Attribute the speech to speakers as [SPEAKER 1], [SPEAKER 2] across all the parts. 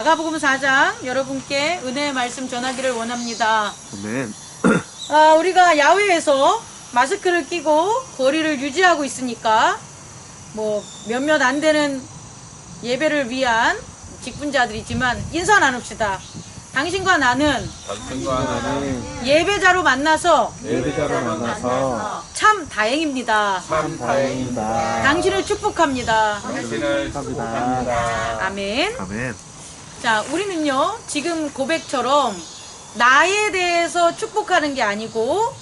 [SPEAKER 1] 마가복음 4장 여러분께 은혜의 말씀 전하기를 원합니다.
[SPEAKER 2] 아멘.
[SPEAKER 1] 우리가 야외에서 마스크를 끼고 거리를 유지하고 있으니까 뭐 몇몇 안 되는 예배를 위한 직분자들이지만 인사 나눕시다. 당신과 나는 예배자로 만나서 참 다행입니다. 당신을 축복합니다. 아멘.
[SPEAKER 2] 아멘.
[SPEAKER 1] 자, 우리는요, 지금 고백처럼 나에 대해서 축복하는 게 아니고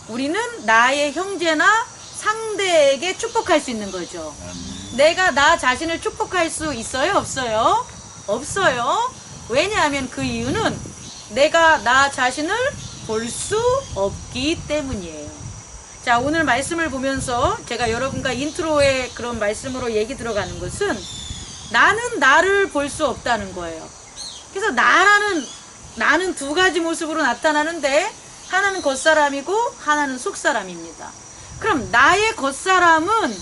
[SPEAKER 1] 우리는 나의 형제나 상대에게 축복할 수 있는 거죠. 내가 나 자신을 축복할 수 있어요? 없어요? 없어요. 왜냐하면 그 이유는 내가 나 자신을 볼 수 없기 때문이에요. 자, 오늘 말씀을 보면서 제가 여러분과 인트로의 그런 말씀으로 얘기 들어가는 것은 나는 나를 볼 수 없다는 거예요. 그래서 나는 두 가지 모습으로 나타나는데 하나는 겉사람이고 하나는 속사람입니다. 그럼 나의 겉사람은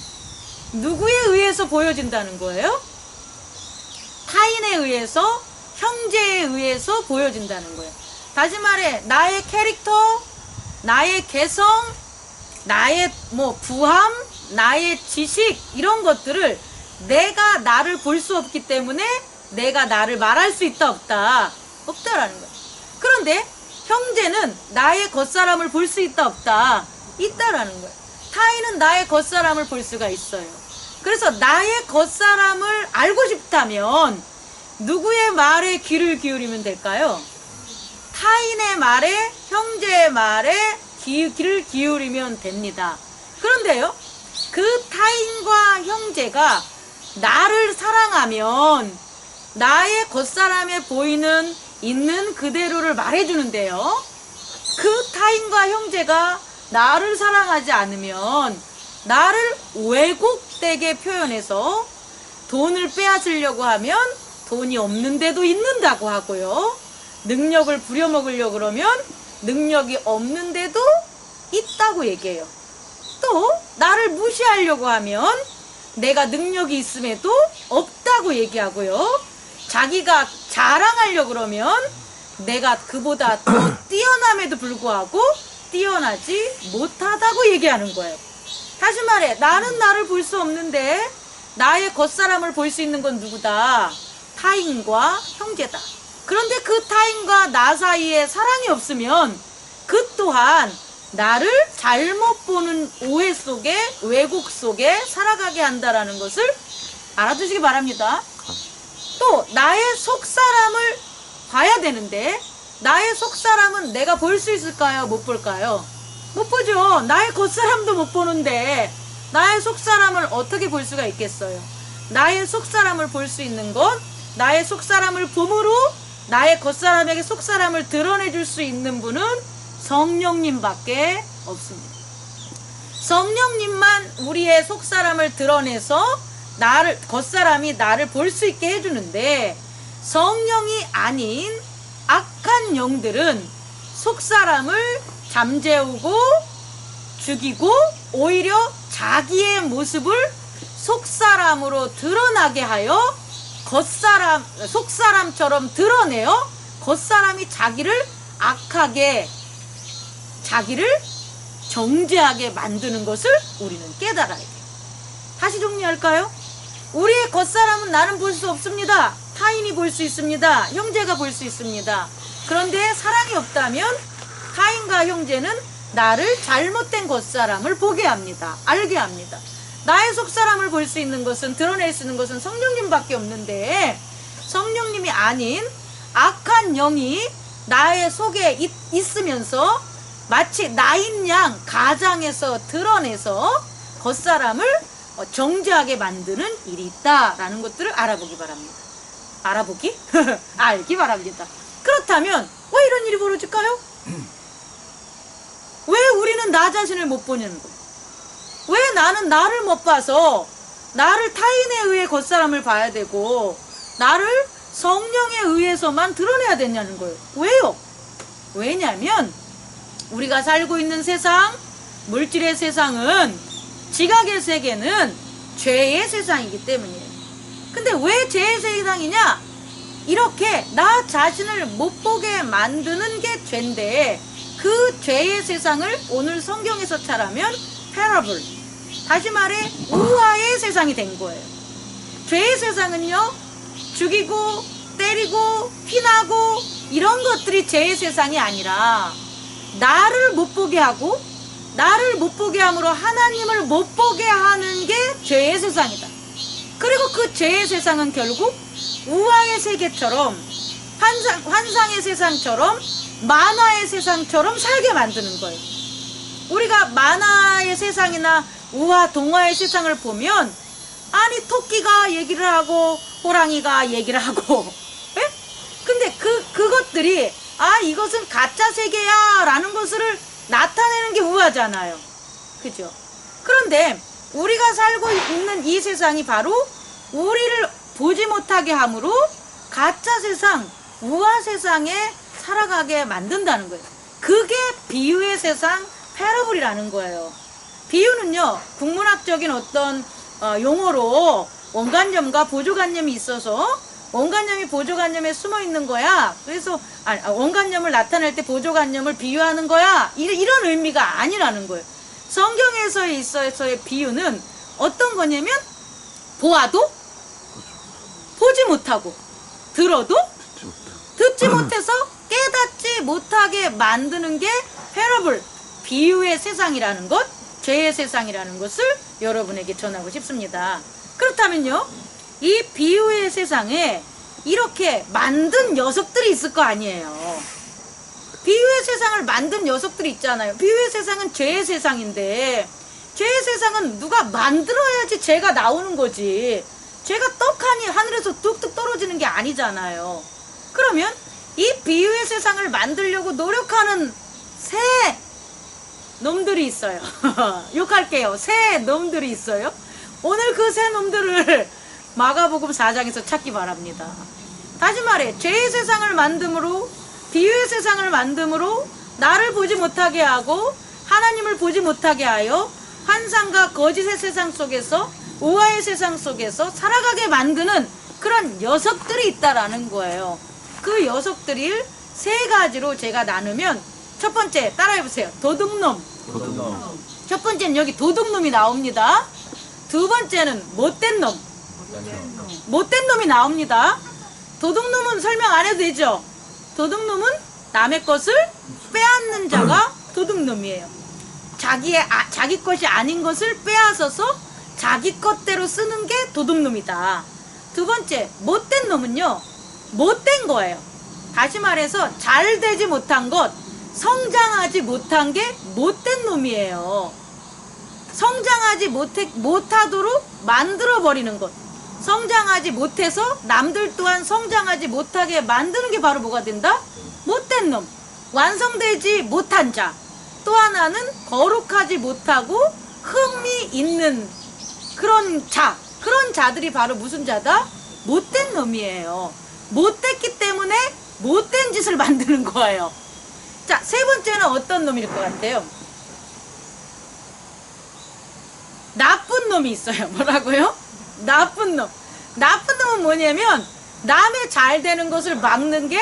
[SPEAKER 1] 누구에 의해서 보여진다는 거예요? 타인에 의해서, 형제에 의해서 보여진다는 거예요. 다시 말해 나의 캐릭터, 나의 개성, 나의 부함, 나의 지식 이런 것들을 내가 나를 볼 수 없기 때문에 내가 나를 말할 수 있다 없다? 없다라는 거예요. 그런데 형제는 나의 겉사람을 볼 수 있다 없다? 있다라는 거예요. 타인은 나의 겉사람을 볼 수가 있어요. 그래서 나의 겉사람을 알고 싶다면 누구의 말에 귀를 기울이면 될까요? 타인의 말에, 형제의 말에 귀를 기울이면 됩니다. 그런데요, 그 타인과 형제가 나를 사랑하면 나의 겉사람에 보이는 있는 그대로를 말해주는데요, 그 타인과 형제가 나를 사랑하지 않으면 나를 왜곡되게 표현해서 돈을 빼앗으려고 하면 돈이 없는데도 있는다고 하고요, 능력을 부려먹으려고 그러면 능력이 없는데도 있다고 얘기해요. 또 나를 무시하려고 하면 내가 능력이 있음에도 없다고 얘기하고요, 자기가 자랑하려고 그러면 내가 그보다 더 뛰어남에도 불구하고 뛰어나지 못하다고 얘기하는 거예요. 다시 말해 나는 나를 볼 수 없는데 나의 겉사람을 볼 수 있는 건 누구다? 타인과 형제다. 그런데 그 타인과 나 사이에 사랑이 없으면 그 또한 나를 잘못 보는 오해 속에, 왜곡 속에 살아가게 한다라는 것을 알아두시기 바랍니다. 또 나의 속사람을 봐야 되는데 나의 속사람은 내가 볼 수 있을까요? 못 볼까요? 못 보죠. 나의 겉사람도 못 보는데 나의 속사람을 어떻게 볼 수가 있겠어요? 나의 속사람을 볼 수 있는 건 나의 속사람을 봄으로 나의 겉사람에게 속사람을 드러내줄 수 있는 분은 성령님밖에 없습니다. 성령님만 우리의 속사람을 드러내서 겉사람이 나를 볼 수 있게 해주는데, 성령이 아닌 악한 영들은 속사람을 잠재우고 죽이고 오히려 자기의 모습을 속사람으로 드러나게 하여 속사람처럼 드러내어 겉사람이 자기를 악하게, 자기를 정죄하게 만드는 것을 우리는 깨달아야 돼요. 다시 정리할까요? 우리의 겉사람은 나는 볼 수 없습니다. 타인이 볼 수 있습니다. 형제가 볼 수 있습니다. 그런데 사랑이 없다면 타인과 형제는 나를 잘못된 겉사람을 보게 합니다. 알게 합니다. 나의 속사람을 볼 수 있는 것은, 드러낼 수 있는 것은 성령님밖에 없는데 성령님이 아닌 악한 영이 나의 속에 있으면서 마치 나인 양 가장에서 드러내서 겉사람을 정죄하게 만드는 일이 있다라는 것들을 알아보기 바랍니다. 알아보기? 알기 바랍니다. 그렇다면 왜 이런 일이 벌어질까요? 왜 우리는 나 자신을 못 보는 거예요? 왜 나는 나를 못 봐서 나를 타인에 의해 겉사람을 봐야 되고 나를 성령에 의해서만 드러내야 되냐는 거예요. 왜요? 왜냐하면 우리가 살고 있는 세상, 물질의 세상은, 지각의 세계는 죄의 세상이기 때문이에요. 근데 왜 죄의 세상이냐? 이렇게 나 자신을 못 보게 만드는 게 죄인데, 그 죄의 세상을 오늘 성경에서 차라면 패러블, 다시 말해 우화의 세상이 된 거예요. 죄의 세상은요, 죽이고 때리고 피나고 이런 것들이 죄의 세상이 아니라, 나를 못 보게 하고, 나를 못 보게 함으로 하나님을 못 보게 하는 게 죄의 세상이다. 그리고 그 죄의 세상은 결국 우화의 세계처럼, 환상의 세상처럼, 만화의 세상처럼 살게 만드는 거예요. 우리가 만화의 세상이나 우화 동화의 세상을 보면, 아니 토끼가 얘기를 하고 호랑이가 얘기를 하고, 에? 근데 그것들이 이것은 가짜 세계야 라는 것을 나타내는 게 우화잖아요. 그죠? 그런데 우리가 살고 있는 이 세상이 바로 우리를 보지 못하게 함으로 가짜 세상, 우화 세상에 살아가게 만든다는 거예요. 그게 비유의 세상, 패러블이라는 거예요. 비유는요, 국문학적인 어떤 용어로 원관념과 보조관념이 있어서, 원관념이 보조관념에 숨어 있는 거야. 그래서 원관념을 나타낼 때 보조관념을 비유하는 거야. 이런 의미가 아니라는 거예요. 성경에서 있어서의 비유는 어떤 거냐면, 보아도 보지 못하고, 들어도 듣지 못해서 깨닫지 못하게 만드는 게 패러블, 비유의 세상이라는 것, 죄의 세상이라는 것을 여러분에게 전하고 싶습니다. 그렇다면요, 이 비유의 세상에 이렇게 만든 녀석들이 있을 거 아니에요. 비유의 세상을 만든 녀석들이 있잖아요. 비유의 세상은 죄의 세상인데, 죄의 세상은 누가 만들어야지 죄가 나오는 거지, 죄가 떡하니 하늘에서 뚝뚝 떨어지는 게 아니잖아요. 그러면 이 비유의 세상을 만들려고 노력하는 새 놈들이 있어요. 욕할게요. 새 놈들이 있어요. 오늘 그 새 놈들을 마가복음 4장에서 찾기 바랍니다. 다시 말해, 죄의 세상을 만듦으로, 비유의 세상을 만듦으로 나를 보지 못하게 하고 하나님을 보지 못하게 하여 환상과 거짓의 세상 속에서, 우화의 세상 속에서 살아가게 만드는 그런 녀석들이 있다라는 거예요. 그 녀석들을 세 가지로 제가 나누면, 첫 번째 따라해보세요. 도둑놈. 첫 번째는 여기 도둑놈이 나옵니다. 두 번째는 못된 놈. 못된 놈이 나옵니다. 도둑놈은 설명 안 해도 되죠? 도둑놈은 남의 것을 빼앗는 자가 도둑놈이에요. 자기 것이 아닌 것을 빼앗아서 자기 것대로 쓰는 게 도둑놈이다. 두 번째, 못된 놈은요, 못된 거예요. 다시 말해서 잘 되지 못한 것, 성장하지 못한 게 못된 놈이에요. 성장하지 못하도록 만들어버리는 것, 성장하지 못해서 남들 또한 성장하지 못하게 만드는 게 바로 뭐가 된다? 못된 놈. 완성되지 못한 자. 또 하나는 거룩하지 못하고 흠이 있는 그런 자. 그런 자들이 바로 무슨 자다? 못된 놈이에요. 못됐기 때문에 못된 짓을 만드는 거예요. 자, 세 번째는 어떤 놈일 것 같아요? 나쁜 놈이 있어요. 뭐라고요? 나쁜 놈. 나쁜 놈은 뭐냐면, 남의 잘 되는 것을 막는 게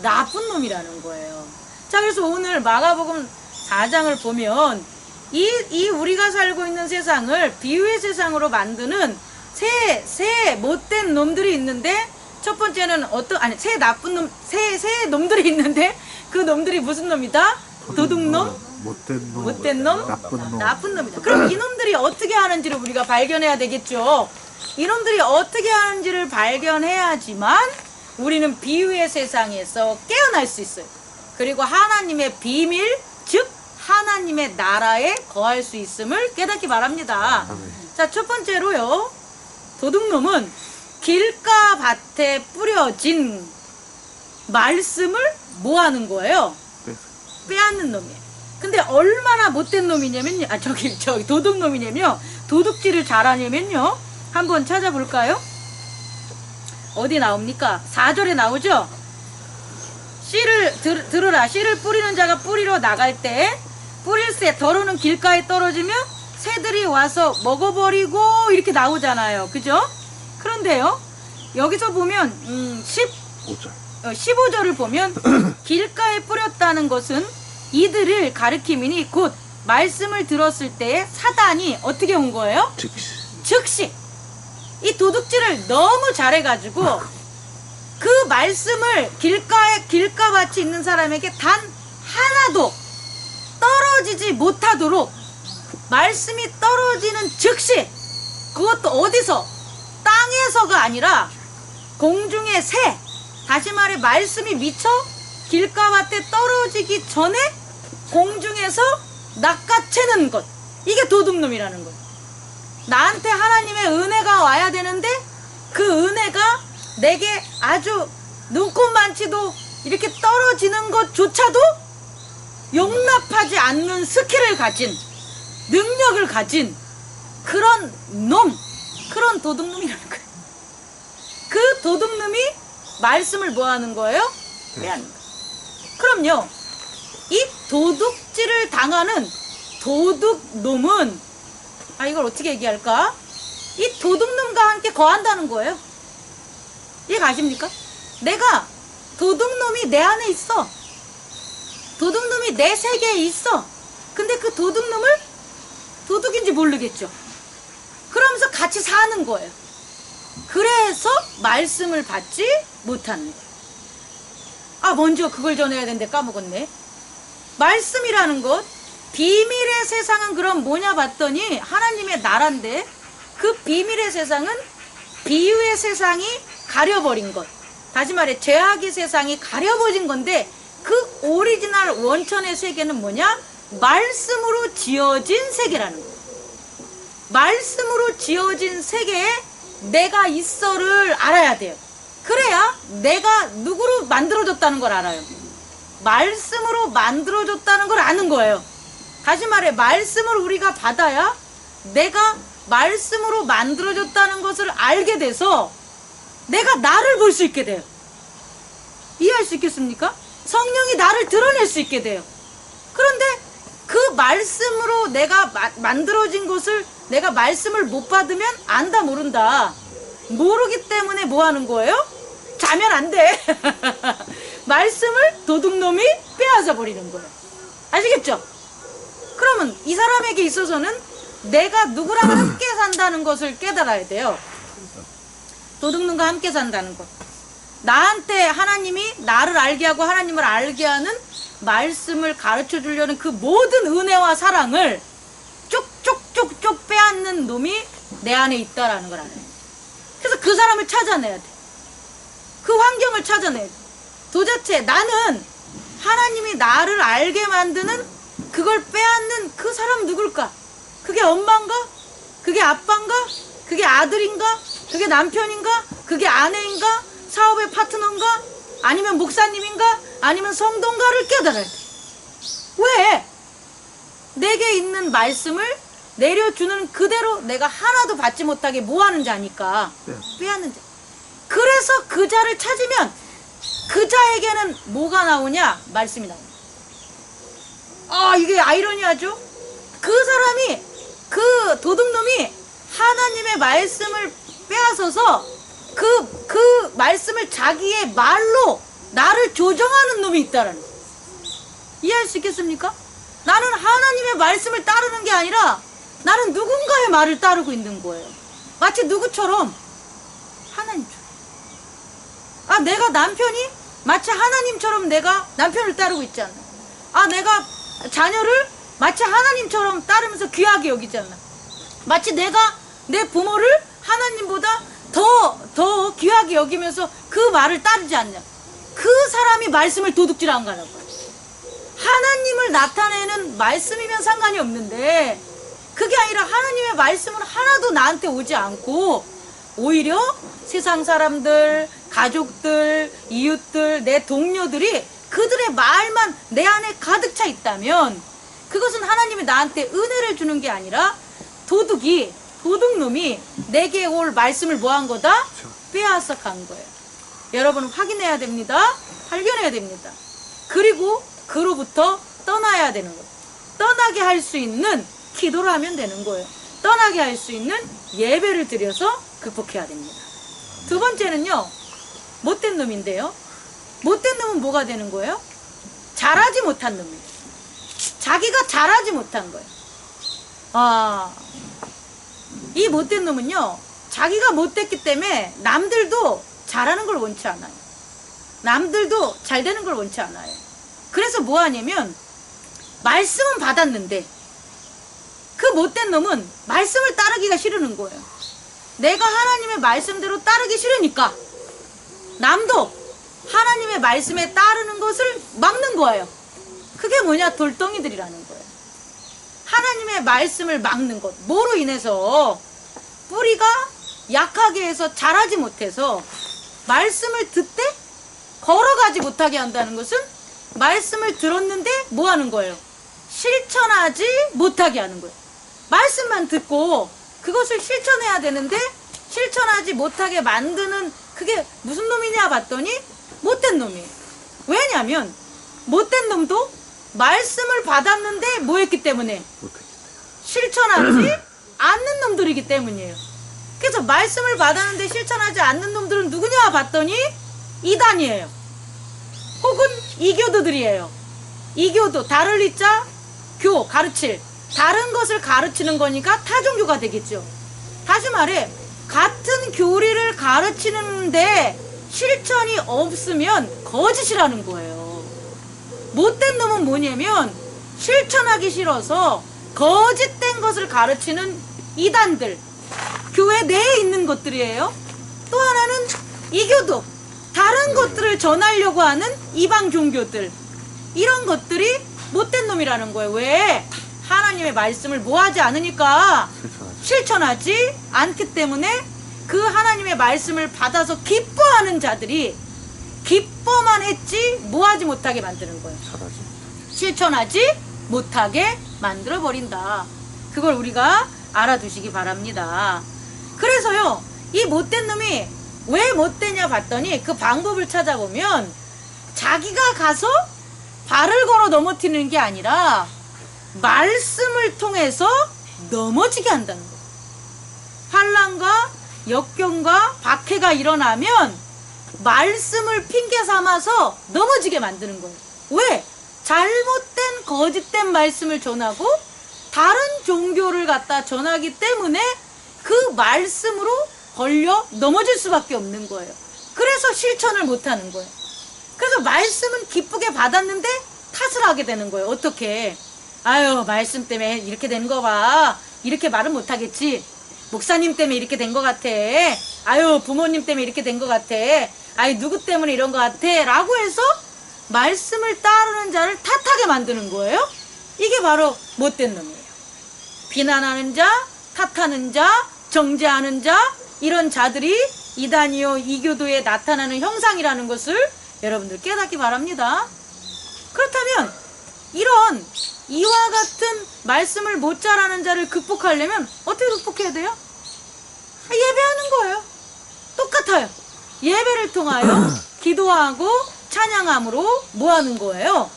[SPEAKER 1] 나쁜 놈이라는 거예요. 자, 그래서 오늘 마가복음 4장을 보면 이 우리가 살고 있는 세상을 비유의 세상으로 만드는 새 못된 놈들이 있는데, 첫 번째는 새 나쁜 놈, 새 놈들이 있는데, 그 놈들이 무슨 놈이다? 도둑놈, 못된 놈, 나쁜 놈이다. 그럼 이놈들이 어떻게 하는지를 우리가 발견해야 되겠죠. 이놈들이 어떻게 하는지를 발견해야지만 우리는 비유의 세상에서 깨어날 수 있어요. 그리고 하나님의 비밀, 즉 하나님의 나라에 거할 수 있음을 깨닫기 바랍니다. 자, 첫 번째로요, 도둑놈은 길가 밭에 뿌려진 말씀을 뭐 하는 거예요? 빼앗는 놈이에요. 근데 얼마나 못된 놈이냐면요, 저기 도둑놈이냐면요, 도둑질을 잘하냐면요, 한번 찾아볼까요? 어디 나옵니까? 4절에 나오죠? 씨를 들으라. 씨를 뿌리는 자가 뿌리러 나갈 때 뿌릴새 더러는 길가에 떨어지면 새들이 와서 먹어버리고 이렇게 나오잖아요. 그죠? 그런데요, 여기서 보면
[SPEAKER 2] 5절.
[SPEAKER 1] 15절을 보면 길가에 뿌렸다는 것은 이들을 가리킴이니 곧 말씀을 들었을 때에 사단이 어떻게 온 거예요? 즉시 이 도둑질을 너무 잘해가지고 그 말씀을 길가밭이 있는 사람에게 단 하나도 떨어지지 못하도록 말씀이 떨어지는 즉시, 그것도 어디서? 땅에서가 아니라 공중의 새, 다시 말해 말씀이 미쳐 길가밭에 떨어지기 전에 공중에서 낚아채는 것, 이게 도둑놈이라는 거예요. 나한테 하나님의 은혜가 와야 되는데 그 은혜가 내게 아주 눈꽃만치도 이렇게 떨어지는 것조차도 용납하지 않는 스킬을 가진, 능력을 가진 그런 놈, 그런 도둑놈이라는 거예요. 그 도둑놈이 말씀을 뭐 하는 거예요? 빼앗는 거예요. 그럼요, 이 도둑질을 당하는 도둑놈은, 이걸 어떻게 얘기할까? 이 도둑놈과 함께 거한다는 거예요. 이해 가십니까? 내가 도둑놈이 내 안에 있어. 도둑놈이 내 세계에 있어. 근데 그 도둑놈을 도둑인지 모르겠죠. 그러면서 같이 사는 거예요. 그래서 말씀을 받지 못하는 거예요. 먼저 그걸 전해야 되는데 까먹었네. 말씀이라는 것, 비밀의 세상은 그럼 뭐냐 봤더니 하나님의 나라인데, 그 비밀의 세상은 비유의 세상이 가려버린 것, 다시 말해 죄악의 세상이 가려버린 건데, 그 오리지널 원천의 세계는 뭐냐? 말씀으로 지어진 세계라는 거예요. 말씀으로 지어진 세계에 내가 있어를 알아야 돼요. 그래야 내가 누구로 만들어졌다는 걸 알아요. 말씀으로 만들어졌다는 걸 아는 거예요. 다시 말해 말씀을 우리가 받아야 내가 말씀으로 만들어졌다는 것을 알게 돼서 내가 나를 볼 수 있게 돼요. 이해할 수 있겠습니까? 성령이 나를 드러낼 수 있게 돼요. 그런데 그 말씀으로 내가 만들어진 것을 내가 말씀을 못 받으면 안다 모른다. 모르기 때문에 뭐 하는 거예요? 자면 안 돼. 말씀을 도둑놈이 빼앗아 버리는 거예요. 아시겠죠? 그러면 이 사람에게 있어서는 내가 누구랑 함께 산다는 것을 깨달아야 돼요. 도둑놈과 함께 산다는 것. 나한테 하나님이 나를 알게 하고 하나님을 알게 하는 말씀을 가르쳐 주려는 그 모든 은혜와 사랑을 쪽쪽쪽쪽 빼앗는 놈이 내 안에 있다라는 걸 알아요. 그래서 그 사람을 찾아내야 돼. 그 환경을 찾아내야 돼. 도대체 나는 하나님이 나를 알게 만드는 그걸 빼앗는 그 사람 누굴까? 그게 엄마인가? 그게 아빠인가? 그게 아들인가? 그게 남편인가? 그게 아내인가? 사업의 파트너인가? 아니면 목사님인가? 아니면 성도인가를 깨달아야 돼. 왜? 내게 있는 말씀을 내려주는 그대로 내가 하나도 받지 못하게 뭐 하는 자니까? 빼앗는 자. 그래서 그 자를 찾으면 그 자에게는 뭐가 나오냐? 말씀이 나옵니다. 이게 아이러니하죠? 그 사람이, 그 도둑놈이 하나님의 말씀을 빼앗아서 그 말씀을 자기의 말로 나를 조정하는 놈이 있다라는 거예요. 이해할 수 있겠습니까? 나는 하나님의 말씀을 따르는 게 아니라 나는 누군가의 말을 따르고 있는 거예요. 마치 누구처럼? 하나님처럼. 내가 남편이 마치 하나님처럼 내가 남편을 따르고 있잖아. 내가 자녀를 마치 하나님처럼 따르면서 귀하게 여기잖아. 마치 내가 내 부모를 하나님보다 더 귀하게 여기면서 그 말을 따르지 않냐. 그 사람이 말씀을 도둑질한 거라고. 하나님을 나타내는 말씀이면 상관이 없는데 그게 아니라 하나님의 말씀은 하나도 나한테 오지 않고 오히려 세상 사람들, 가족들, 이웃들, 내 동료들이 그들의 말만 내 안에 가득 차 있다면 그것은 하나님이 나한테 은혜를 주는 게 아니라 도둑놈이 내게 올 말씀을 뭐 한 거다? 빼앗아 간 거예요. 여러분 확인해야 됩니다. 발견해야 됩니다. 그리고 그로부터 떠나야 되는 거예요. 떠나게 할 수 있는 기도를 하면 되는 거예요. 떠나게 할 수 있는 예배를 드려서 극복해야 됩니다. 두 번째는요, 못된 놈인데요. 못된 놈은 뭐가 되는 거예요? 잘하지 못한 놈이에요. 자기가 잘하지 못한 거예요. 이 못된 놈은요, 자기가 못됐기 때문에 남들도 잘하는 걸 원치 않아요. 남들도 잘 되는 걸 원치 않아요. 그래서 뭐 하냐면, 말씀은 받았는데, 그 못된 놈은 말씀을 따르기가 싫은 거예요. 내가 하나님의 말씀대로 따르기 싫으니까, 남도 하나님의 말씀에 따르는 것을 막는 거예요. 그게 뭐냐? 돌덩이들이라는 거예요. 하나님의 말씀을 막는 것. 뭐로 인해서? 뿌리가 약하게 해서 자라지 못해서 말씀을 듣되 걸어가지 못하게 한다는 것은 말씀을 들었는데 뭐 하는 거예요? 실천하지 못하게 하는 거예요. 말씀만 듣고 그것을 실천해야 되는데 실천하지 못하게 만드는, 그게 무슨 놈이냐 봤더니 못된 놈이에요. 왜냐면 못된 놈도 말씀을 받았는데 뭐 했기 때문에? 실천하지 않는 놈들이기 때문이에요. 그래서 말씀을 받았는데 실천하지 않는 놈들은 누구냐 봤더니 이단이에요. 혹은 이교도들이에요. 이교도, 다를 이자, 교, 가르칠. 다른 것을 가르치는 거니까 타종교가 되겠죠. 다시 말해, 같은 교리를 가르치는데 실천이 없으면 거짓이라는 거예요. 못된 놈은 뭐냐면 실천하기 싫어서 거짓된 것을 가르치는 이단들, 교회 내에 있는 것들이에요. 또 하나는 이교도, 다른 것들을 전하려고 하는 이방 종교들, 이런 것들이 못된 놈이라는 거예요. 왜? 하나님의 말씀을 뭐 하지 않으니까, 실천하지 않기 때문에 그 하나님의 말씀을 받아서 기뻐하는 자들이 기뻐만 했지 뭐 하지 못하게 만드는 거예요. 실천하지 못하게 만들어 버린다. 그걸 우리가 알아두시기 바랍니다. 그래서요, 이 못된 놈이 왜 못되냐 봤더니 그 방법을 찾아보면 자기가 가서 발을 걸어 넘어뜨리는 게 아니라 말씀을 통해서 넘어지게 한다는 거예요. 환난과 역경과 박해가 일어나면 말씀을 핑계 삼아서 넘어지게 만드는 거예요. 왜? 잘못된 거짓된 말씀을 전하고 다른 종교를 갖다 전하기 때문에 그 말씀으로 걸려 넘어질 수밖에 없는 거예요. 그래서 실천을 못하는 거예요. 그래서 말씀은 기쁘게 받았는데 탓을 하게 되는 거예요. 어떻게? 아유, 말씀 때문에 이렇게 된 거 봐. 이렇게 말은 못하겠지. 목사님 때문에 이렇게 된 거 같아. 아유, 부모님 때문에 이렇게 된 거 같아. 아유, 누구 때문에 이런 거 같아. 라고 해서 말씀을 따르는 자를 탓하게 만드는 거예요. 이게 바로 못된 놈이에요. 비난하는 자, 탓하는 자, 정죄하는 자, 이런 자들이 이단이요 이교도에 나타나는 형상이라는 것을 여러분들 깨닫기 바랍니다. 그렇다면 이런 이와 같은 말씀을 못 잘하는 자를 극복하려면 어떻게 극복해야 돼요? 예배하는 거예요. 똑같아요. 예배를 통하여 기도하고 찬양함으로 뭐 하는 거예요?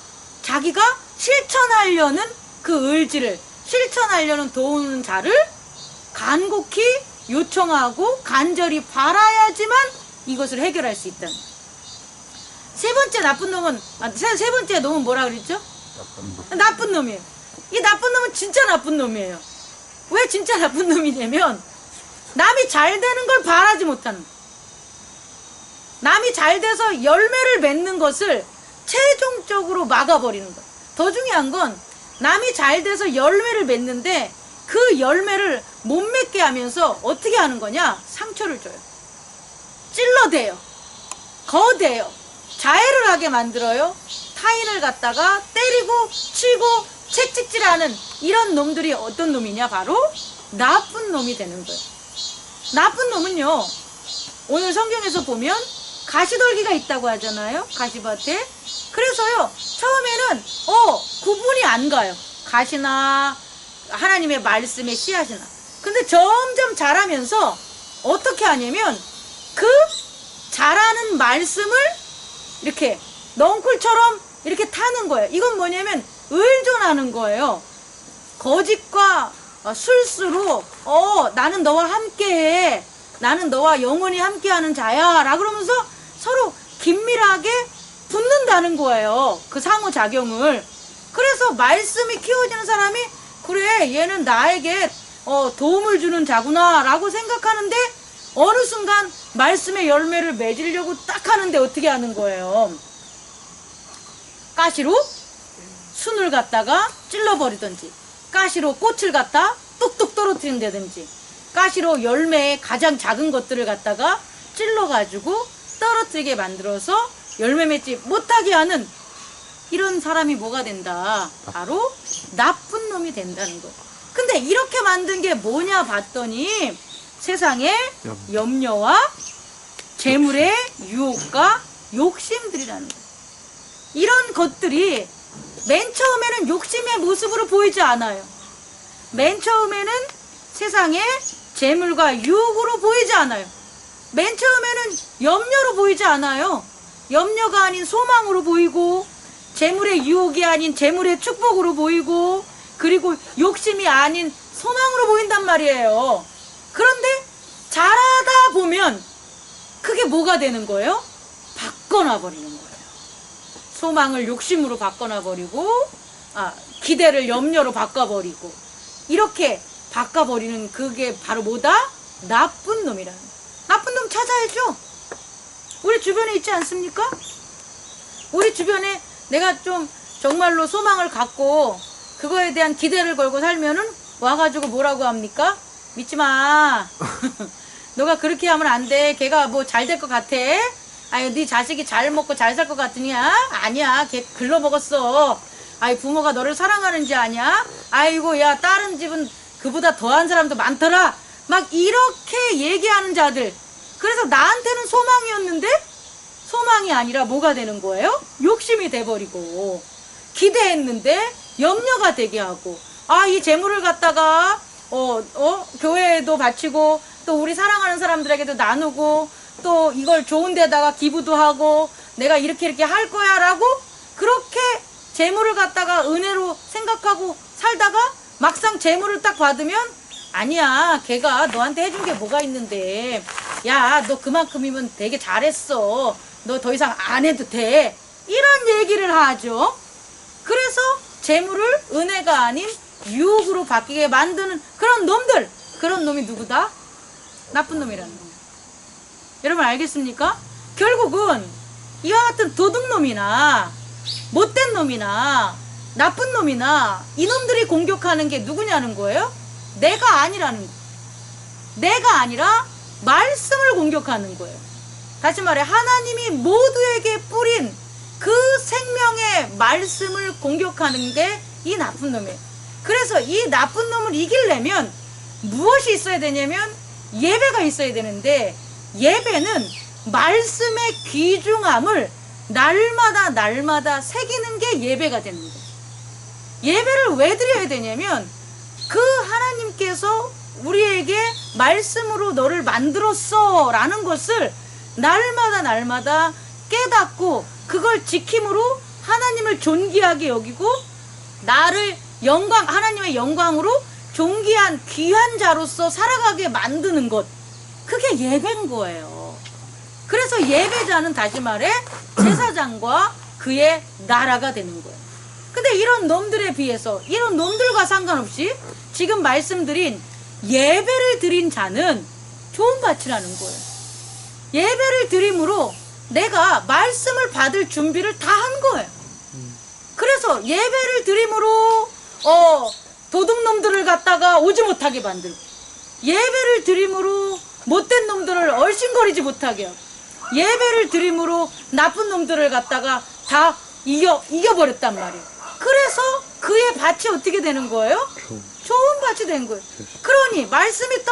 [SPEAKER 1] 자기가 실천하려는 그 의지를, 실천하려는 도우는 자를 간곡히 요청하고 간절히 바라야지만 이것을 해결할 수 있다는 거예요. 세 번째 나쁜 놈은, 세 번째 놈은 뭐라 그랬죠? 나쁜 놈이에요. 이 나쁜 놈은 진짜 나쁜 놈이에요. 왜 진짜 나쁜 놈이냐면 남이 잘 되는 걸 바라지 못하는 거예요. 남이 잘 돼서 열매를 맺는 것을 최종적으로 막아버리는 거예요. 더 중요한 건 남이 잘 돼서 열매를 맺는데 그 열매를 못 맺게 하면서 어떻게 하는 거냐? 상처를 줘요. 찔러대요. 거대요. 자해를 하게 만들어요. 타인을 갖다가 때리고 치고 채찍질하는 이런 놈들이 어떤 놈이냐? 바로 나쁜 놈이 되는 거예요. 나쁜 놈은요, 오늘 성경에서 보면 가시떨기가 있다고 하잖아요. 가시밭에. 그래서요, 처음에는 구분이 안 가요. 가시나 하나님의 말씀의 씨앗이나. 근데 점점 자라면서 어떻게 하냐면 그 자라는 말씀을 이렇게 넝쿨처럼 이렇게 타는 거예요. 이건 뭐냐면 의존하는 거예요. 거짓과 술수로 나는 너와 함께해. 나는 너와 영원히 함께하는 자야. 라 그러면서 서로 긴밀하게 붙는다는 거예요. 그 상호작용을. 그래서 말씀이 키워지는 사람이 그래 얘는 나에게 도움을 주는 자구나 라고 생각하는데 어느 순간 말씀의 열매를 맺으려고 딱 하는데 어떻게 하는 거예요? 가시로 순을 갖다가 찔러버리든지 가시로 꽃을 갖다 뚝뚝 떨어뜨린다든지 가시로 열매의 가장 작은 것들을 갖다가 찔러가지고 떨어뜨리게 만들어서 열매 맺지 못하게 하는 이런 사람이 뭐가 된다? 바로 나쁜 놈이 된다는 거예요. 근데 이렇게 만든 게 뭐냐 봤더니 세상에 염려와 재물의 유혹과 욕심들이라는 거예요. 이런 것들이 맨 처음에는 욕심의 모습으로 보이지 않아요. 맨 처음에는 세상에 재물과 유혹으로 보이지 않아요. 맨 처음에는 염려로 보이지 않아요. 염려가 아닌 소망으로 보이고 재물의 유혹이 아닌 재물의 축복으로 보이고 그리고 욕심이 아닌 소망으로 보인단 말이에요. 그런데 자라다 보면 그게 뭐가 되는 거예요? 바꿔놔 버리는 거예요. 소망을 욕심으로 바꿔놔 버리고 기대를 염려로 바꿔버리고 이렇게 바꿔버리는 그게 바로 뭐다? 나쁜 놈이라는 거예요. 나쁜 놈 찾아야죠. 우리 주변에 있지 않습니까? 우리 주변에 내가 좀 정말로 소망을 갖고 그거에 대한 기대를 걸고 살면은 와가지고 뭐라고 합니까? 믿지 마. 너가 그렇게 하면 안 돼. 걔가 뭐 잘 될 것 같아? 아유, 네 자식이 잘 먹고 잘 살 것 같으냐? 아니야. 걔 글러먹었어. 아이, 부모가 너를 사랑하는지 아냐? 아이고, 야, 다른 집은 그보다 더한 사람도 많더라. 막 이렇게 얘기하는 자들. 그래서 나한테는 소망이었는데 소망이 아니라 뭐가 되는 거예요? 욕심이 돼버리고 기대했는데 염려가 되게 하고 이 재물을 갖다가 교회에도 바치고 또 우리 사랑하는 사람들에게도 나누고 또 이걸 좋은 데다가 기부도 하고 내가 이렇게 할 거야 라고 그렇게 재물을 갖다가 은혜로 생각하고 살다가 막상 재물을 딱 받으면 아니야 걔가 너한테 해준 게 뭐가 있는데 야 너 그만큼이면 되게 잘했어 너 더 이상 안 해도 돼 이런 얘기를 하죠. 그래서 재물을 은혜가 아닌 유혹으로 바뀌게 만드는 그런 놈들 그런 놈이 누구다? 나쁜 놈이라는 거예요. 여러분 알겠습니까? 결국은 이와 같은 도둑놈이나 못된 놈이나 나쁜 놈이나 이놈들이 공격하는 게 누구냐는 거예요? 내가 아니라는 거예요. 내가 아니라 말씀을 공격하는 거예요. 다시 말해 하나님이 모두에게 뿌린 그 생명의 말씀을 공격하는 게 이 나쁜 놈이에요. 그래서 이 나쁜 놈을 이기려면 무엇이 있어야 되냐면 예배가 있어야 되는데 예배는 말씀의 귀중함을 날마다 새기는 게 예배가 되는 거예요. 예배를 왜 드려야 되냐면 그 하나님께서 우리에게 말씀으로 너를 만들었어 라는 것을 날마다 깨닫고 그걸 지킴으로 하나님을 존귀하게 여기고 나를 하나님의 영광으로 존귀한 귀한 자로서 살아가게 만드는 것 그게 예배인 거예요. 그래서 예배자는 다시 말해 제사장과 그의 나라가 되는 거예요. 근데 이런 놈들에 비해서 이런 놈들과 상관없이 지금 말씀드린 예배를 드린 자는 좋은 밭이라는 거예요. 예배를 드림으로 내가 말씀을 받을 준비를 다 한 거예요. 그래서 예배를 드림으로 도둑놈들을 갖다가 오지 못하게 만들고 예배를 드림으로 못된 놈들을 얼씬거리지 못하게 하고 예배를 드림으로 나쁜 놈들을 갖다가 다 이겨버렸단 말이에요. 그래서 그의 밭이 어떻게 되는 거예요? 좋은 밭이 된 거예요. 그러니 말씀이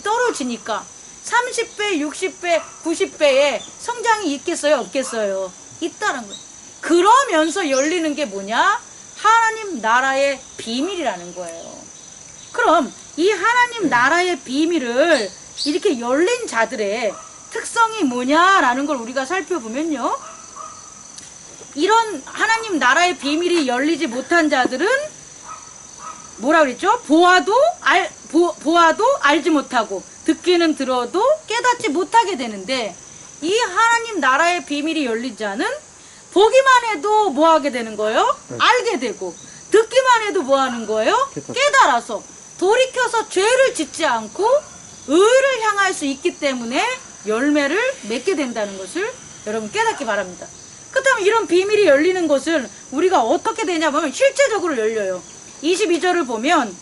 [SPEAKER 1] 떨어지니까 30배, 60배, 90배의 성장이 있겠어요? 없겠어요? 있다는 거예요. 그러면서 열리는 게 뭐냐? 하나님 나라의 비밀이라는 거예요. 그럼 이 하나님 나라의 비밀을 이렇게 열린 자들의 특성이 뭐냐라는 걸 우리가 살펴보면요. 이런 하나님 나라의 비밀이 열리지 못한 자들은 뭐라 그랬죠? 보아도 알지 못하고 듣기는 들어도 깨닫지 못하게 되는데 이 하나님 나라의 비밀이 열린 자는 보기만 해도 뭐 하게 되는 거예요? 알게 되고, 듣기만 해도 뭐 하는 거예요? 깨달아서 돌이켜서 죄를 짓지 않고 의를 향할 수 있기 때문에 열매를 맺게 된다는 것을 여러분 깨닫기 바랍니다. 그렇다면 이런 비밀이 열리는 것을 우리가 어떻게 되냐 보면 실제적으로 열려요. 22절을 보면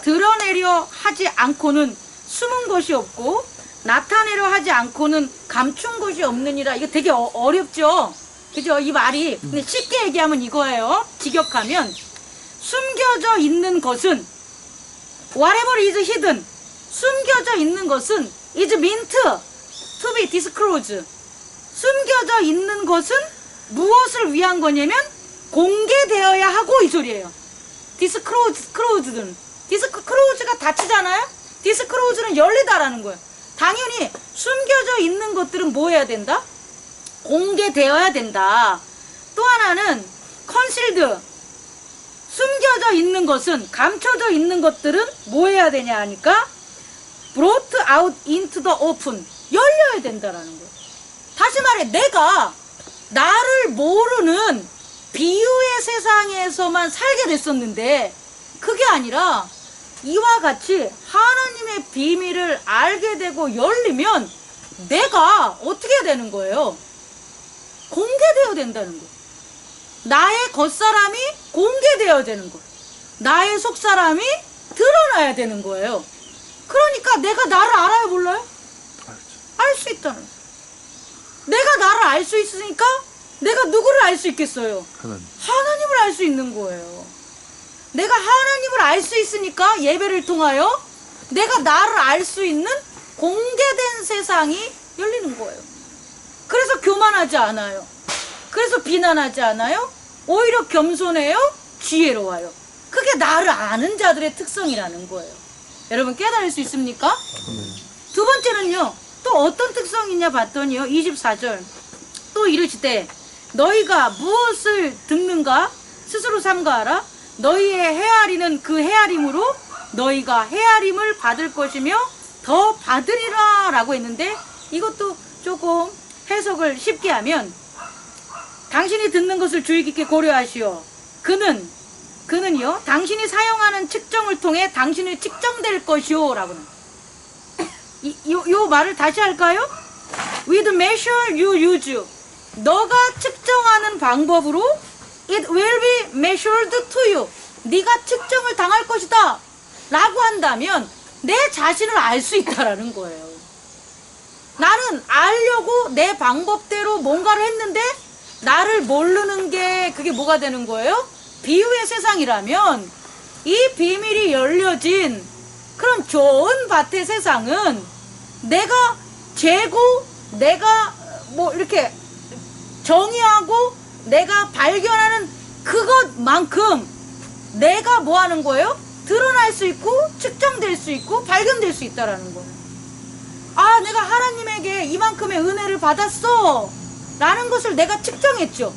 [SPEAKER 1] 드러내려 하지 않고는 숨은 것이 없고 나타내려 하지 않고는 감춘 것이 없느니라. 이거 되게 어렵죠? 그죠? 이 말이. 근데 쉽게 얘기하면 이거예요. 직역하면 숨겨져 있는 것은 whatever is hidden, 숨겨져 있는 것은 is meant to be disclosed. 숨겨져 있는 것은 무엇을 위한 거냐면 공개되어야 하고 이 소리예요. disclosed는 disclose가 닫히잖아요. disclose는 열리다라는 거예요. 당연히 숨겨져 있는 것들은 뭐 해야 된다? 공개되어야 된다. 또 하나는 concealed, 숨겨져 있는 것은, 감춰져 있는 것들은 뭐 해야 되냐 하니까 brought out into the open, 열려야 된다라는 거예요. 다시 말해, 내가 나를 모르는 비유의 세상에서만 살게 됐었는데 그게 아니라 이와 같이 하나님의 비밀을 알게 되고 열리면 내가 어떻게 되는 거예요? 공개되어야 된다는 거예요. 나의 겉사람이 공개되어야 되는 거예요. 나의 속사람이 드러나야 되는 거예요. 그러니까 내가 나를 알아요, 몰라요? 알 수 있다는 거예요. 내가 나를 알 수 있으니까 내가 누구를 알 수 있겠어요? 하나님을 알 수 있는 거예요. 내가 하나님을 알 수 있으니까 예배를 통하여 내가 나를 알 수 있는 공개된 세상이 열리는 거예요. 그래서 교만하지 않아요. 그래서 비난하지 않아요. 오히려 겸손해요. 지혜로워요. 그게 나를 아는 자들의 특성이라는 거예요. 여러분 깨달을 수 있습니까? 두 번째는요. 또 어떤 특성이 있냐 봤더니요. 24절 또 이르시되 너희가 무엇을 듣는가 스스로 삼가하라. 너희의 헤아리는 그 헤아림으로 너희가 헤아림을 받을 것이며 더 받으리라 라고 했는데 이것도 조금 해석을 쉽게 하면 당신이 듣는 것을 주의 깊게 고려하시오. 그는요 당신이 사용하는 측정을 통해 당신이 측정될 것이오 라고는 요 말을 다시 할까요? With measure you use, 너가 측정하는 방법으로 it will be measured to you, 네가 측정을 당할 것이다 라고 한다면 내 자신을 알 수 있다라는 거예요. 나는 알려고 내 방법대로 뭔가를 했는데 나를 모르는 게 그게 뭐가 되는 거예요? 비유의 세상이라면 이 비밀이 열려진 그런 좋은 밭의 세상은 내가 재고 내가 뭐 이렇게 정의하고 내가 발견하는 그것만큼 내가 뭐 하는 거예요? 드러날 수 있고 측정될 수 있고 발견될 수 있다라는 거예요. 아, 내가 하나님에게 이만큼의 은혜를 받았어 라는 것을 내가 측정했죠.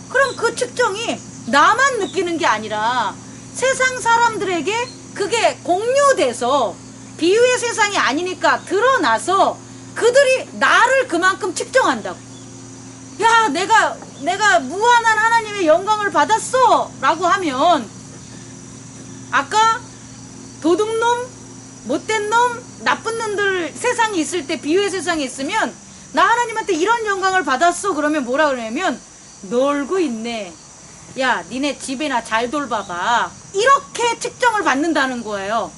[SPEAKER 1] 그럼 그 측정이 나만 느끼는 게 아니라 세상 사람들에게 그게 공유돼서 비유의 세상이 아니니까 드러나서 그들이 나를 그만큼 측정한다고. 야, 내가 무한한 하나님의 영광을 받았어 라고 하면 아까 도둑놈, 못된 놈, 나쁜 놈들 세상이 있을 때 비유의 세상에 있으면 나 하나님한테 이런 영광을 받았어 그러면 뭐라 그러냐면 놀고 있네. 야, 니네 집이나 잘 돌봐봐. 이렇게 측정을 받는다는 거예요.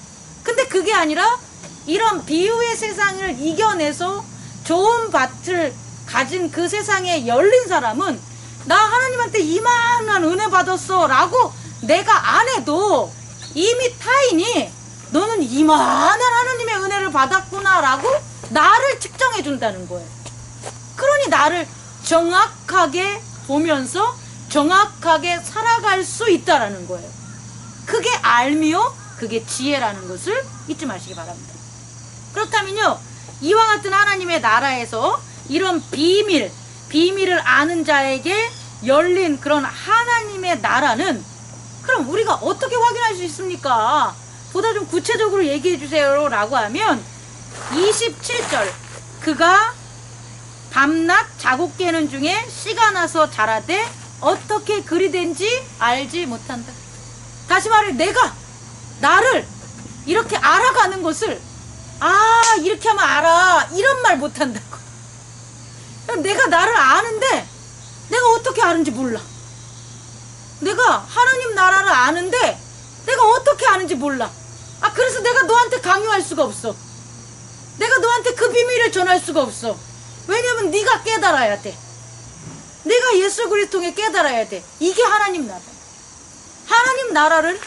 [SPEAKER 1] 근데 그게 아니라 이런 비유의 세상을 이겨내서 좋은 밭을 가진 그 세상에 열린 사람은 나 하나님한테 이만한 은혜 받았어 라고 내가 안 해도 이미 타인이 너는 이만한 하나님의 은혜를 받았구나 라고 나를 측정해 준다는 거예요. 그러니 나를 정확하게 보면서 정확하게 살아갈 수 있다라는 거예요. 그게 알미요, 그게 지혜라는 것을 잊지 마시기 바랍니다. 그렇다면요, 이와 같은 하나님의 나라에서 이런 비밀을 아는 자에게 열린 그런 하나님의 나라는 그럼 우리가 어떻게 확인할 수 있습니까? 보다 좀 구체적으로 얘기해 주세요 라고 하면 27절 그가 밤낮 자고 깨는 중에 씨가 나서 자라되 어떻게 그리 된지 알지 못한다. 다시 말해, 내가 나를 이렇게 알아가는 것을 이렇게 하면 알아, 이런 말 못한다고. 내가 나를 아는데 내가 어떻게 아는지 몰라. 내가 하나님 나라를 아는데 내가 어떻게 아는지 몰라. 그래서 내가 너한테 강요할 수가 없어. 내가 너한테 그 비밀을 전할 수가 없어. 왜냐면 네가 깨달아야 돼. 네가 예수 그리스도 통해 깨달아야 돼. 이게 하나님 나라. 하나님 나라를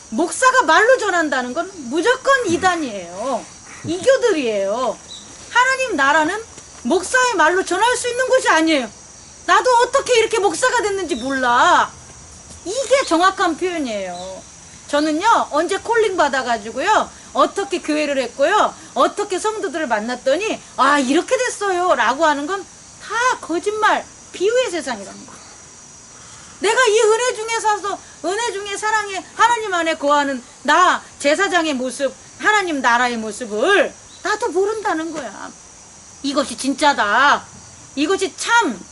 [SPEAKER 1] 목사가 말로 전한다는 건 무조건 이단이에요. 이교들이에요. 하나님 나라는 목사의 말로 전할 수 있는 것이 아니에요. 나도 어떻게 이렇게 목사가 됐는지 몰라. 이게 정확한 표현이에요. 저는요, 언제 콜링 받아가지고요, 어떻게 교회를 했고요, 어떻게 성도들을 만났더니 이렇게 됐어요 라고 하는 건 다 거짓말, 비유의 세상이랍니다. 내가 이 은혜 중에 사서 은혜 중에 사랑해 하나님 안에 거하는 나 제사장의 모습, 하나님 나라의 모습을 나도 모른다는 거야. 이것이 진짜다. 이것이 참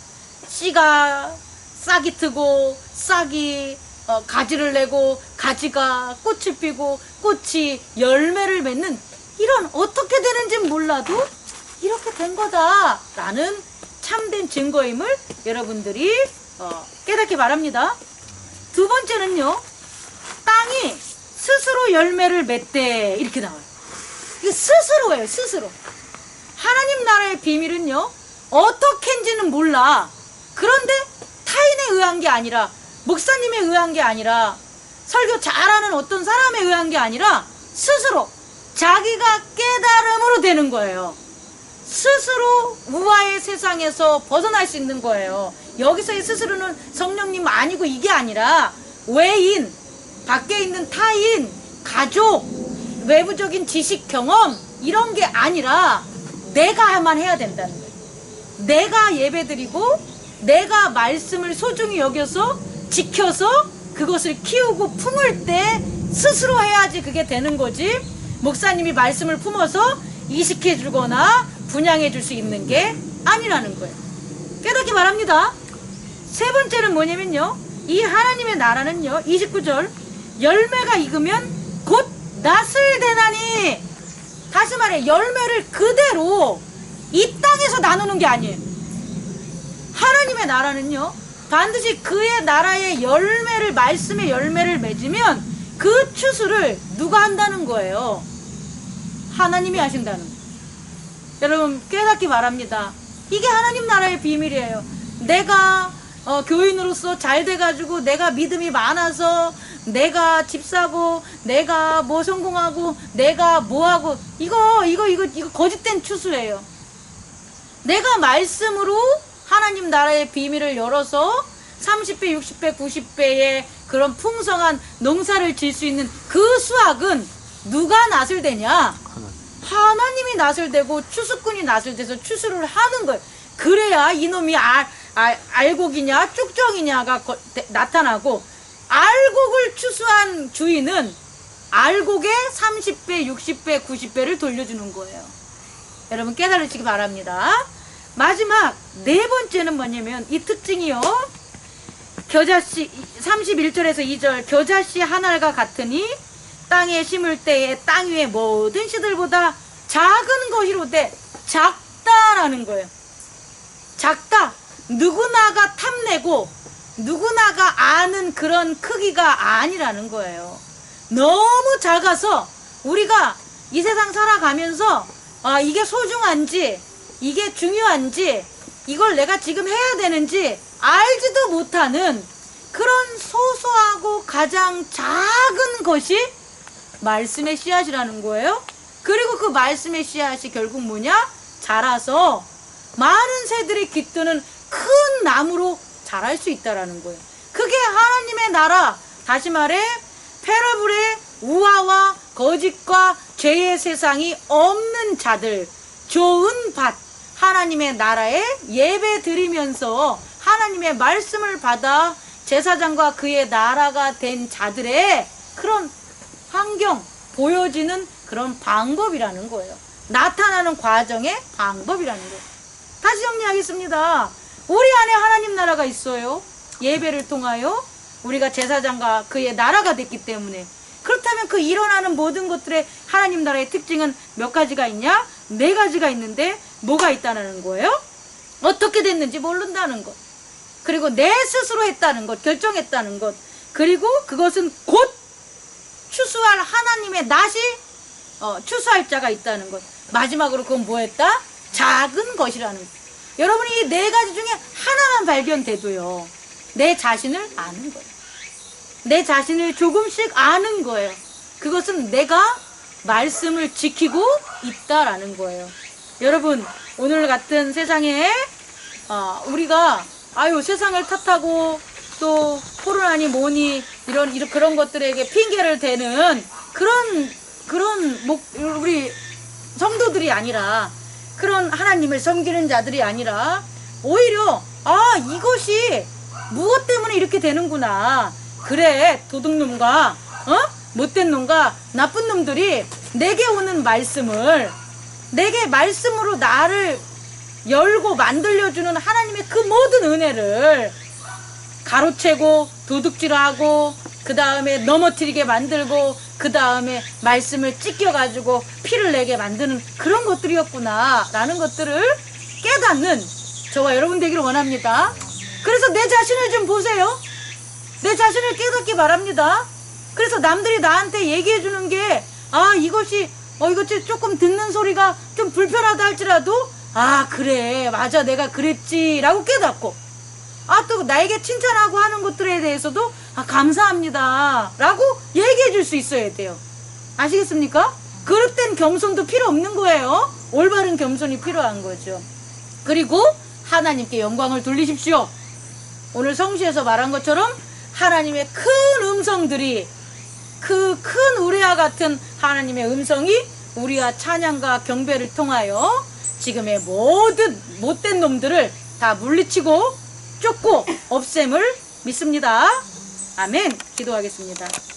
[SPEAKER 1] 씨가 싹이 트고 싹이 가지를 내고 가지가 꽃을 피고 꽃이 열매를 맺는, 이런 어떻게 되는지 몰라도 이렇게 된 거다 라는 참된 증거임을 여러분들이 깨닫기 바랍니다. 두 번째는요, 땅이 스스로 열매를 맺대 이렇게 나와요. 이게 스스로예요. 스스로. 하나님 나라의 비밀은요, 어떻게인지는 몰라. 그런데 타인에 의한 게 아니라, 목사님에 의한 게 아니라, 설교 잘하는 어떤 사람에 의한 게 아니라 스스로 자기가 깨달음으로 되는 거예요. 스스로 우화의 세상에서 벗어날 수 있는 거예요. 여기서의 스스로는 성령님 아니고 이게 아니라 외인, 밖에 있는 타인, 가족, 외부적인 지식, 경험 이런 게 아니라 내가만 해야 된다는 거예요. 내가 예배드리고 내가 말씀을 소중히 여겨서 지켜서 그것을 키우고 품을 때 스스로 해야지 그게 되는 거지, 목사님이 말씀을 품어서 이식해 주거나 분양해 줄 수 있는 게 아니라는 거예요. 깨닫기 바랍니다. 세 번째는 뭐냐면요, 이 하나님의 나라는요, 29절, 열매가 익으면 곧 낫을 대나니. 다시 말해, 열매를 그대로 이 땅에서 나누는 게 아니에요. 하나님의 나라는요, 반드시 그의 나라의 열매를, 말씀의 열매를 맺으면 그 추수를 누가 한다는 거예요? 하나님이 하신다는 거예요. 여러분 깨닫기 바랍니다. 이게 하나님 나라의 비밀이에요. 내가 교인으로서 잘 돼가지고, 내가 믿음이 많아서, 내가 집 사고, 내가 뭐 성공하고, 내가 뭐 하고, 이거 거짓된 추수예요. 내가 말씀으로 하나님 나라의 비밀을 열어서 30배, 60배, 90배의 그런 풍성한 농사를 질 수 있는 그 수확은 누가 낫을 대냐? 하나님이 낫을 대고 추수꾼이 낫을 대서 추수를 하는 거예요. 그래야 이놈이 알곡이냐 쭉정이냐가 나타나고, 알곡을 추수한 주인은 알곡의 30배, 60배, 90배를 돌려주는 거예요. 여러분 깨달으시기 바랍니다. 마지막 네 번째는 뭐냐면, 이 특징이요, 겨자씨 31절에서 2절, 겨자씨 한 알과 같으니 땅에 심을 때에 땅 위의 모든 씨들보다 작은 것이로되 작다라는 거예요. 작다. 누구나가 탐내고 누구나가 아는 그런 크기가 아니라는 거예요. 너무 작아서 우리가 이 세상 살아가면서 이게 소중한지, 이게 중요한지, 이걸 내가 지금 해야 되는지 알지도 못하는 그런 소소하고 가장 작은 것이 말씀의 씨앗이라는 거예요. 그리고 그 말씀의 씨앗이 결국 뭐냐? 자라서 많은 새들이 깃드는 큰 나무로 자랄 수 있다라는 거예요. 그게 하나님의 나라, 다시 말해 패러블의 우화와 거짓과 죄의 세상이 없는 자들, 좋은 밭, 하나님의 나라에 예배 드리면서 하나님의 말씀을 받아 제사장과 그의 나라가 된 자들의 그런 환경, 보여지는 그런 방법이라는 거예요. 나타나는 과정의 방법이라는 거예요. 다시 정리하겠습니다. 우리 안에 하나님 나라가 있어요. 예배를 통하여 우리가 제사장과 그의 나라가 됐기 때문에. 그렇다면 그 일어나는 모든 것들의 하나님 나라의 특징은 몇 가지가 있냐? 4가지가 있는데 뭐가 있다는 거예요? 어떻게 됐는지 모른다는 것. 그리고 내 스스로 했다는 것, 결정했다는 것. 그리고 그것은 곧 추수할 하나님의 낫이 추수할 자가 있다는 것. 마지막으로 그건 뭐였다? 작은 것이라는 것. 여러분이 이 4가지 중에 하나만 발견돼도요, 내 자신을 아는 거예요. 내 자신을 조금씩 아는 거예요. 그것은 내가 말씀을 지키고 있다라는 거예요. 여러분, 오늘 같은 세상에 우리가 세상을 탓하고 또 코로나니 뭐니 이런 그런 것들에게 핑계를 대는 그런 우리 성도들이 아니라, 그런 하나님을 섬기는 자들이 아니라, 오히려 이것이 무엇 때문에 이렇게 되는구나. 그래, 도둑놈과 못된 놈과 나쁜 놈들이 내게 오는 말씀을, 내게 말씀으로 나를 열고 만들려주는 하나님의 그 모든 은혜를 가로채고 도둑질하고 그 다음에 넘어뜨리게 만들고 그 다음에 말씀을 찢겨가지고 피를 내게 만드는 그런 것들이었구나 라는 것들을 깨닫는 저와 여러분 되기를 원합니다. 그래서 내 자신을 좀 보세요. 내 자신을 깨닫기 바랍니다. 그래서 남들이 나한테 얘기해 주는 게 이것이 조금 듣는 소리가 좀 불편하다 할지라도 그래, 맞아, 내가 그랬지 라고 깨닫고, 또 나에게 칭찬하고 하는 것들에 대해서도 감사합니다 라고 얘기해 줄 수 있어야 돼요. 아시겠습니까? 그릇된 겸손도 필요 없는 거예요. 올바른 겸손이 필요한 거죠. 그리고 하나님께 영광을 돌리십시오. 오늘 성시에서 말한 것처럼 하나님의 큰 음성들이, 그 큰 우레와 같은 하나님의 음성이 우리와 찬양과 경배를 통하여 지금의 모든 못된 놈들을 다 물리치고 쫓고 없앰을 믿습니다. 아멘. 기도하겠습니다.